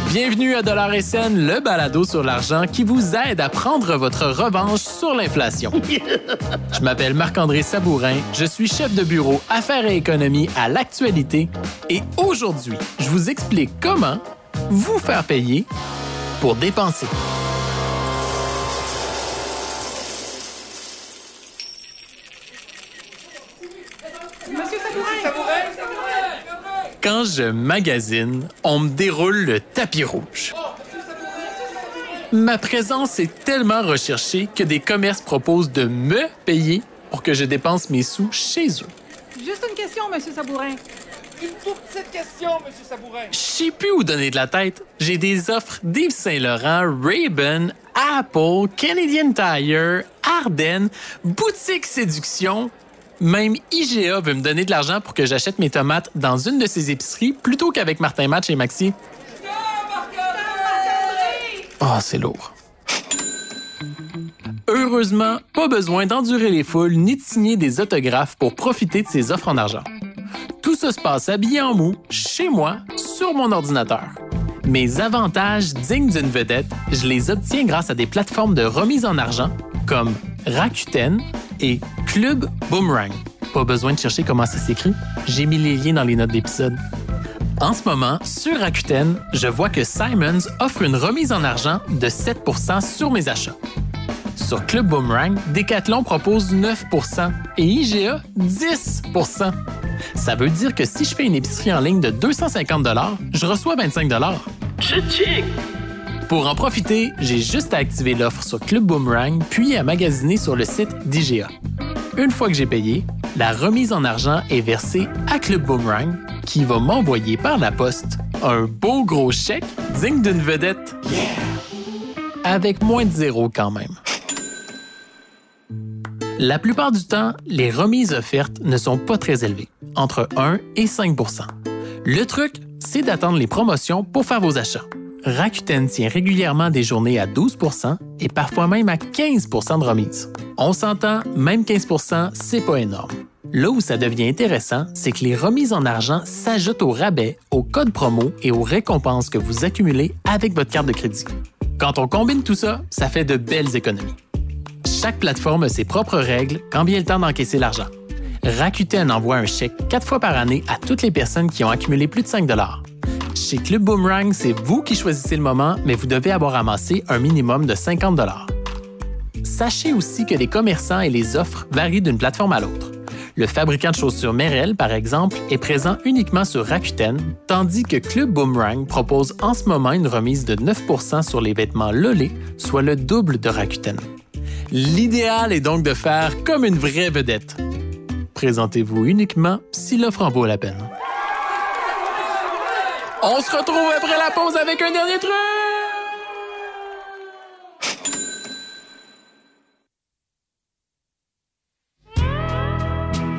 Bienvenue à Dollar & Cents, le balado sur l'argent qui vous aide à prendre votre revanche sur l'inflation. Je m'appelle Marc-André Sabourin, je suis chef de bureau Affaires et économie à l'Actualité et aujourd'hui, je vous explique comment vous faire payer pour dépenser. Quand je magasine, on me déroule le tapis rouge. Ma présence est tellement recherchée que des commerces proposent de me payer pour que je dépense mes sous chez eux. Juste une question, M. Sabourin. Une toute petite question, M. Sabourin. Je sais plus où donner de la tête. J'ai des offres d'Yves Saint-Laurent, Ray-Ban, Apple, Canadian Tire, Ardennes, Boutique Séduction. Même IGA veut me donner de l'argent pour que j'achète mes tomates dans une de ses épiceries plutôt qu'avec Martin Match et Maxi. Oh, c'est lourd. Heureusement, pas besoin d'endurer les foules ni de signer des autographes pour profiter de ces offres en argent. Tout ça se passe habillé en mou, chez moi, sur mon ordinateur. Mes avantages dignes d'une vedette, je les obtiens grâce à des plateformes de remise en argent comme Rakuten et Club Boomerang. Pas besoin de chercher comment ça s'écrit, j'ai mis les liens dans les notes d'épisode. En ce moment, sur Rakuten, je vois que Simons offre une remise en argent de 7 % sur mes achats. Sur Club Boomerang, Decathlon propose 9 % et IGA 10 %. Ça veut dire que si je fais une épicerie en ligne de 250 $, je reçois 25 $. Tching! Pour en profiter, j'ai juste à activer l'offre sur Club Boomerang puis à magasiner sur le site d'IGA. Une fois que j'ai payé, la remise en argent est versée à Club Boomerang qui va m'envoyer par la poste un beau gros chèque digne d'une vedette. Yeah! Avec moins de zéro quand même. La plupart du temps, les remises offertes ne sont pas très élevées, entre 1 et 5 %. Le truc, c'est d'attendre les promotions pour faire vos achats. Rakuten tient régulièrement des journées à 12 % et parfois même à 15 % de remise. On s'entend, même 15 %, c'est pas énorme. Là où ça devient intéressant, c'est que les remises en argent s'ajoutent aux rabais, aux codes promo et aux récompenses que vous accumulez avec votre carte de crédit. Quand on combine tout ça, ça fait de belles économies. Chaque plateforme a ses propres règles quand vient le temps d'encaisser l'argent. Rakuten envoie un chèque 4 fois par année à toutes les personnes qui ont accumulé plus de 5 $. Chez Club Boomerang, c'est vous qui choisissez le moment, mais vous devez avoir amassé un minimum de 50 $. Sachez aussi que les commerçants et les offres varient d'une plateforme à l'autre. Le fabricant de chaussures Merrell, par exemple, est présent uniquement sur Rakuten, tandis que Club Boomerang propose en ce moment une remise de 9 % sur les vêtements Lolé, soit le double de Rakuten. L'idéal est donc de faire comme une vraie vedette. Présentez-vous uniquement si l'offre en vaut la peine. On se retrouve après la pause avec un dernier truc!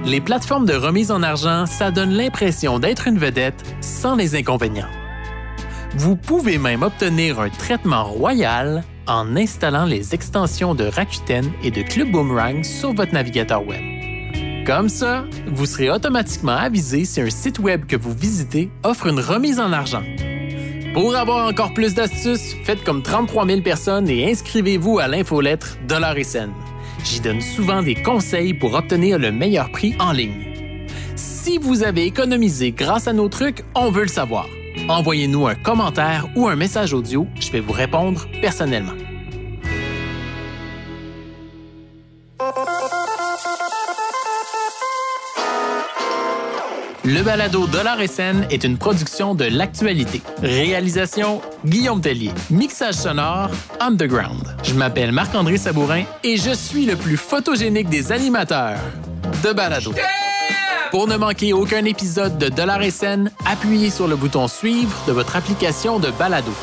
Les plateformes de remise en argent, ça donne l'impression d'être une vedette sans les inconvénients. Vous pouvez même obtenir un traitement royal en installant les extensions de Rakuten et de Club Boomerang sur votre navigateur web. Comme ça, vous serez automatiquement avisé si un site web que vous visitez offre une remise en argent. Pour avoir encore plus d'astuces, faites comme 33 000 personnes et inscrivez-vous à l'infolettre Dollar & Cents. J'y donne souvent des conseils pour obtenir le meilleur prix en ligne. Si vous avez économisé grâce à nos trucs, on veut le savoir. Envoyez-nous un commentaire ou un message audio, je vais vous répondre personnellement. Le balado Dollar & Cents est une production de l'Actualité. Réalisation, Guillaume Tellier. Mixage sonore, Underground. Je m'appelle Marc-André Sabourin et je suis le plus photogénique des animateurs de balado. Pour ne manquer aucun épisode de Dollar & Cents, appuyez sur le bouton « Suivre » de votre application de balado.